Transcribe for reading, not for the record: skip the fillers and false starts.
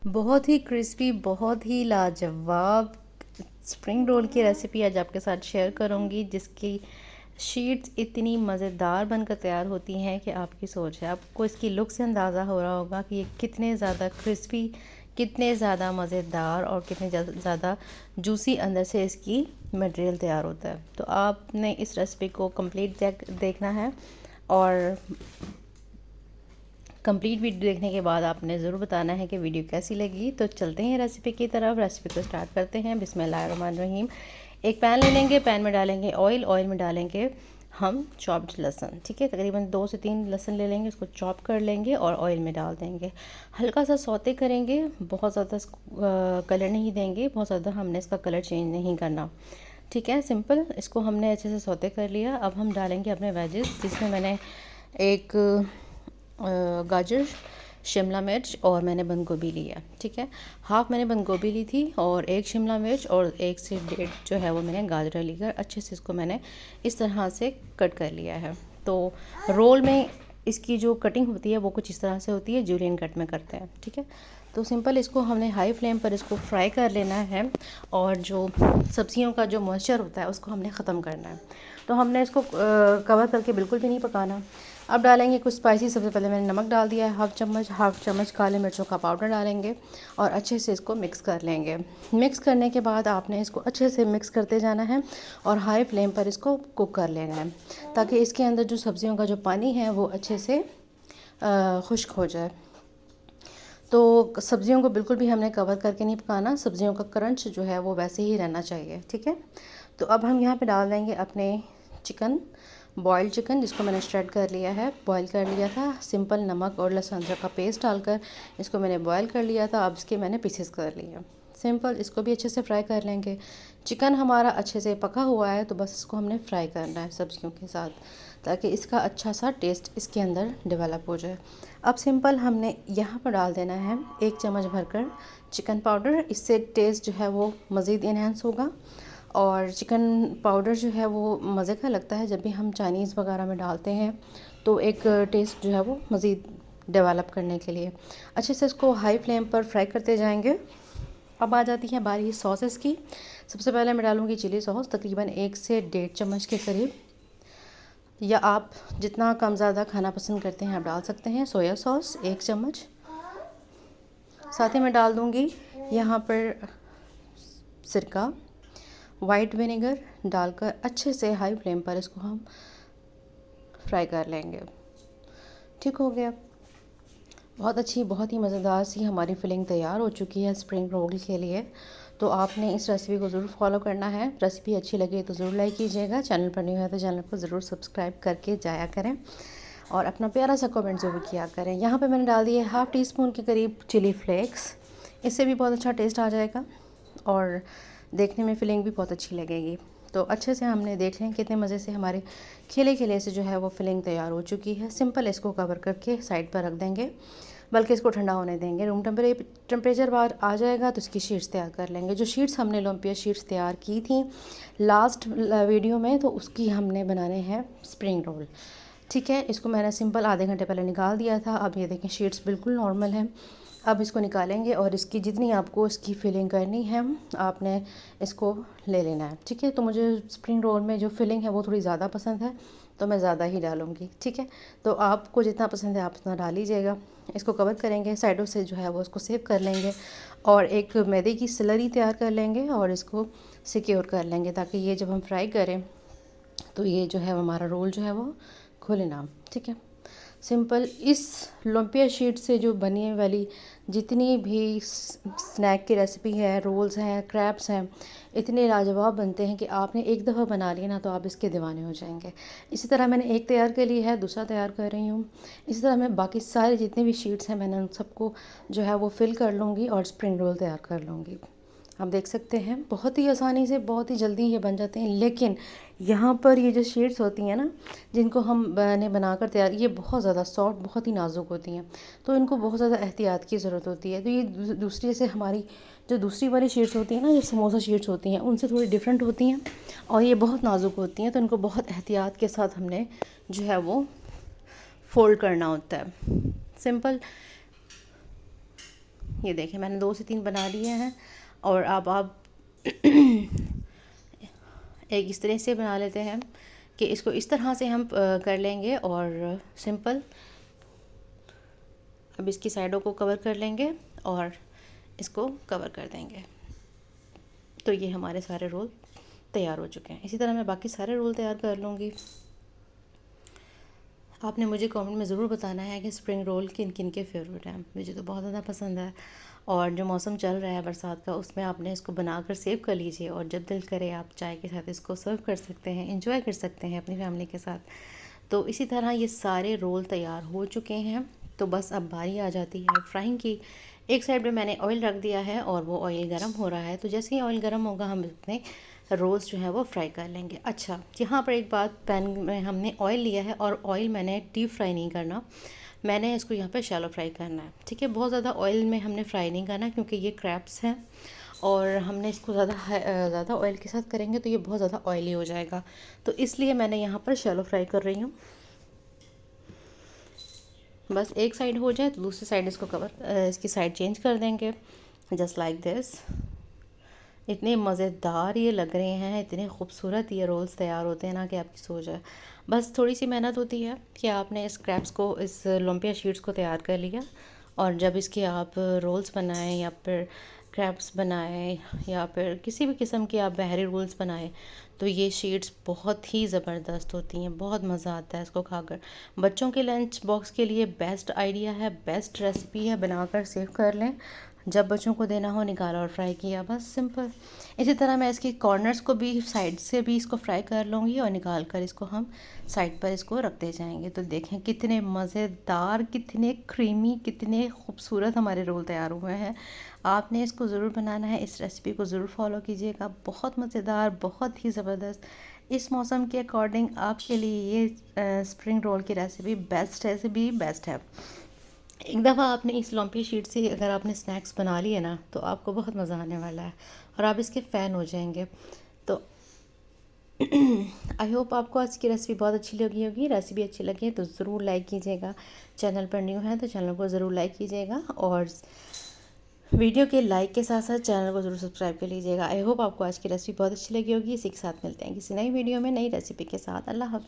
बहुत ही क्रिस्पी, बहुत ही लाजवाब स्प्रिंग रोल की रेसिपी आज आपके साथ शेयर करूंगी, जिसकी शीट्स इतनी मज़ेदार बनकर तैयार होती हैं कि आपकी सोच है। आपको इसकी लुक से अंदाज़ा हो रहा होगा कि ये कितने ज़्यादा क्रिस्पी, कितने ज़्यादा मज़ेदार और कितने ज़्यादा जूसी अंदर से इसकी मटेरियल तैयार होता है। तो आपने इस रेसिपी को कंप्लीट देखना है और कंप्लीट वीडियो देखने के बाद आपने ज़रूर बताना है कि वीडियो कैसी लगी। तो चलते हैं रेसिपी की तरफ। रेसिपी को स्टार्ट करते हैं। बिस्मिल्लाहिर्रहमानिर्रहीम। एक पैन ले लेंगे, पैन में डालेंगे ऑयल, ऑयल में डालेंगे हम चॉप्ड लहसुन। ठीक है, तकरीबन 2 से 3 लहसुन ले लेंगे, उसको चॉप कर लेंगे और ऑयल में डाल देंगे। हल्का सा सौते करेंगे, बहुत ज़्यादा कलर नहीं देंगे, बहुत ज़्यादा हमने इसका कलर चेंज नहीं करना। ठीक है, सिंपल। इसको हमने अच्छे से सौते कर लिया। अब हम डालेंगे अपने वेजेस, जिसमें मैंने एक गाजर, शिमला मिर्च और मैंने बंद गोभी लिया। ठीक है, हाफ मैंने बंद गोभी ली थी और एक शिमला मिर्च और 1 से 1.5 जो है वो मैंने गाजर लेकर अच्छे से इसको मैंने इस तरह से कट कर लिया है। तो रोल में इसकी जो कटिंग होती है वो कुछ इस तरह से होती है, जूलियन कट में करते हैं। ठीक है, तो सिंपल इसको हमने हाई फ्लेम पर इसको फ्राई कर लेना है और जो सब्जियों का जो मॉइस्चर होता है उसको हमने ख़त्म करना है। तो हमने इसको कवर करके बिल्कुल भी नहीं पकाना। अब डालेंगे कुछ स्पाइसी। सबसे पहले मैंने नमक डाल दिया है, हाफ चम्मच काले मिर्चों का पाउडर डालेंगे और अच्छे से इसको मिक्स कर लेंगे। मिक्स करने के बाद आपने इसको अच्छे से मिक्स करते जाना है और हाई फ्लेम पर इसको कुक कर लेना है, ताकि इसके अंदर जो सब्जियों का जो पानी है वो अच्छे से खुश्क हो जाए। तो सब्जियों को बिल्कुल भी हमने कवर करके नहीं पकाना, सब्जियों का क्रंच जो है वो वैसे ही रहना चाहिए। ठीक है, तो अब हम यहाँ पे डाल देंगे अपने चिकन, बॉइल्ड चिकन, जिसको मैंने श्रेड कर लिया है, बॉईल कर लिया था। सिंपल नमक और लहसुन अदरक का पेस्ट डालकर इसको मैंने बॉईल कर लिया था। अब इसके मैंने पीसेस कर लिए। सिंपल इसको भी अच्छे से फ्राई कर लेंगे। चिकन हमारा अच्छे से पका हुआ है, तो बस इसको हमने फ्राई करना है सब्जियों के साथ, ताकि इसका अच्छा सा टेस्ट इसके अंदर डेवलप हो जाए। अब सिंपल हमने यहाँ पर डाल देना है 1 चम्मच भरकर चिकन पाउडर। इससे टेस्ट जो है वो मज़ीद इन्हेंस होगा। और चिकन पाउडर जो है वो मज़े का लगता है, जब भी हम चाइनीज़ वगैरह में डालते हैं तो एक टेस्ट जो है वो मज़ीद डेवलप करने के लिए अच्छे से इसको हाई फ्लेम पर फ्राई करते जाएंगे। अब आ जाती है बारी सॉसेस की। सबसे पहले मैं डालूँगी चिली सॉस, तकरीबन 1 से 1.5 चम्मच के करीब, या आप जितना कम ज़्यादा खाना पसंद करते हैं आप डाल सकते हैं। सोया सॉस 1 चम्मच, साथ ही मैं डाल दूँगी यहाँ पर सिरका, वाइट विनेगर डालकर अच्छे से हाई फ्लेम पर इसको हम फ्राई कर लेंगे। ठीक हो गया, बहुत अच्छी, बहुत ही मज़ेदार सी हमारी फिलिंग तैयार हो चुकी है स्प्रिंग रोल के लिए। तो आपने इस रेसिपी को ज़रूर फॉलो करना है। रेसिपी अच्छी लगे तो ज़रूर लाइक कीजिएगा, चैनल पर नहीं है तो चैनल को ज़रूर सब्सक्राइब करके जाया करें और अपना प्यारा सा कमेंट ज़रूर किया करें। यहाँ पे मैंने डाल दिए हाफ़ टी स्पून के करीब चिली फ्लेक्स, इससे भी बहुत अच्छा टेस्ट आ जाएगा और देखने में फिलिंग भी बहुत अच्छी लगेगी। तो अच्छे से हमने देख लें कितने मज़े से हमारे खिले खिले से जो है वो फिलिंग तैयार हो चुकी है। सिंपल इसको कवर करके साइड पर रख देंगे, बल्कि इसको ठंडा होने देंगे। रूम टेम्परेचर बाहर आ जाएगा तो इसकी शीट्स तैयार कर लेंगे। जो शीट्स हमने लुम्पिया शीट्स तैयार की थी लास्ट वीडियो में, तो उसकी हमने बनाने हैं स्प्रिंग रोल। ठीक है, इसको मैंने सिंपल आधे घंटे पहले निकाल दिया था। अब ये देखें शीट्स बिल्कुल नॉर्मल हैं। अब इसको निकालेंगे और इसकी जितनी आपको इसकी फिलिंग करनी है आपने इसको ले लेना है। ठीक है, तो मुझे स्प्रिंग रोल में जो फिलिंग है वो थोड़ी ज़्यादा पसंद है, तो मैं ज़्यादा ही डालूँगी। ठीक है, तो आपको जितना पसंद है आप उतना डाल लीजिएगा। इसको कवर करेंगे, साइडों से जो है वो इसको सेव कर लेंगे और एक मैदे की स्लरी तैयार कर लेंगे और इसको सिक्योर कर लेंगे, ताकि ये जब हम फ्राई करें तो ये जो है हमारा रोल जो है वो खुले ना। ठीक है, सिंपल इस लुम्पिया शीट से जो बनी वाली जितनी भी स्नैक की रेसिपी है, रोल्स हैं, क्रैप्स हैं, इतने लाजवाब बनते हैं कि आपने एक दफ़ा बना लिया ना तो आप इसके दीवाने हो जाएंगे। इसी तरह मैंने एक तैयार कर ली है, दूसरा तैयार कर रही हूँ। इसी तरह मैं बाकी सारे जितने भी शीट्स हैं मैंने उन सबको जो है वो फिल कर लूँगी और स्प्रिंग रोल तैयार कर लूँगी। आप देख सकते हैं बहुत ही आसानी से, बहुत ही जल्दी ये बन जाते हैं। लेकिन यहाँ पर ये जो शीट्स होती हैं ना, जिनको हम बनाकर तैयार, ये बहुत ज़्यादा सॉफ्ट, बहुत ही नाजुक होती हैं, तो इनको बहुत ज़्यादा एहतियात की ज़रूरत होती है। तो ये दूसरी से हमारी जो दूसरी वाली शीट्स होती हैं ना, जो समोसा शीट्स होती हैं, उनसे थोड़ी डिफरेंट होती हैं और ये बहुत नाजुक होती हैं, तो इनको बहुत एहतियात के साथ हमने जो है वो फोल्ड करना होता है। सिंपल ये देखें मैंने 2 से 3 बना लिए हैं। और अब आप एक इस तरह से बना लेते हैं कि इसको इस तरह से हम कर लेंगे और सिंपल। अब इसकी साइडों को कवर कर लेंगे और इसको कवर कर देंगे। तो ये हमारे सारे रोल तैयार हो चुके हैं। इसी तरह मैं बाकी सारे रोल तैयार कर लूँगी। आपने मुझे कमेंट में ज़रूर बताना है कि स्प्रिंग रोल किन किन के फेवरेट हैं। मुझे तो बहुत ज़्यादा पसंद है। और जो मौसम चल रहा है बरसात का, उसमें आपने इसको बनाकर सेव कर लीजिए और जब दिल करे आप चाय के साथ इसको सर्व कर सकते हैं, एंजॉय कर सकते हैं अपनी फैमिली के साथ। तो इसी तरह ये सारे रोल तैयार हो चुके हैं। तो बस अब बारी आ जाती है फ्राइंग की। एक साइड पे मैंने ऑयल रख दिया है और वो ऑयल गर्म हो रहा है। तो जैसे ही ऑयल गर्म होगा हम अपने रोल्स जो है वो फ्राई कर लेंगे। अच्छा, यहाँ पर एक बात, पैन में हमने ऑयल लिया है और ऑयल मैंने डीप फ्राई नहीं करना, मैंने इसको यहाँ पे शैलो फ्राई करना है। ठीक है, बहुत ज़्यादा ऑयल में हमने फ्राई नहीं करना क्योंकि ये क्रैब्स हैं और हमने इसको ज़्यादा ऑयल के साथ करेंगे तो ये बहुत ज़्यादा ऑयली हो जाएगा। तो इसलिए मैंने यहाँ पर शैलो फ्राई कर रही हूँ। बस एक साइड हो जाए तो दूसरी साइड इसको इसकी साइड चेंज कर देंगे, जस्ट लाइक दिस। इतने मज़ेदार ये लग रहे हैं, इतने खूबसूरत ये रोल्स तैयार होते हैं ना कि आपकी सोच है। बस थोड़ी सी मेहनत होती है कि आपने इस क्रैब्स को, इस लुम्पिया शीट्स को तैयार कर लिया और जब इसके आप रोल्स बनाएं या फिर क्रैब्स बनाएं या फिर किसी भी किस्म के आप बहरी रोल्स बनाएं तो ये शीट्स बहुत ही ज़बरदस्त होती हैं। बहुत मज़ा आता है इसको खाकर। बच्चों के लंच बॉक्स के लिए बेस्ट आइडिया है, बेस्ट रेसिपी है। बनाकर सेव कर लें, जब बच्चों को देना हो निकाला और फ्राई किया, बस सिंपल। इसी तरह मैं इसके कॉर्नर्स को भी साइड से भी इसको फ्राई कर लूँगी और निकाल कर इसको हम साइड पर इसको रखते जाएंगे। तो देखें कितने मज़ेदार, कितने क्रीमी, कितने खूबसूरत हमारे रोल तैयार हुए हैं। आपने इसको ज़रूर बनाना है, इस रेसिपी को ज़रूर फॉलो कीजिएगा। बहुत मज़ेदार, बहुत ही ज़बरदस्त। इस मौसम के अकॉर्डिंग आपके लिए ये स्प्रिंग रोल की रेसिपी बेस्ट है। एक दफ़ा आपने इस लॉम्पी शीट से अगर आपने स्नैक्स बना लिए ना तो आपको बहुत मज़ा आने वाला है और आप इसके फ़ैन हो जाएंगे। तो आई होप आपको आज की रेसिपी बहुत अच्छी लगी होगी। रेसिपी अच्छी लगी है तो ज़रूर लाइक कीजिएगा। चैनल पर न्यू है तो चैनल को ज़रूर लाइक कीजिएगा और वीडियो के लाइक के साथ साथ चैनल को ज़रूर सब्सक्राइब कर लीजिएगा। आई होप आपको आज की रेसिपी बहुत अच्छी लगी होगी। इसी के साथ मिलते हैं किसी नई वीडियो में नई रेसिपी के साथ। अल्लाह हाफ़िज़।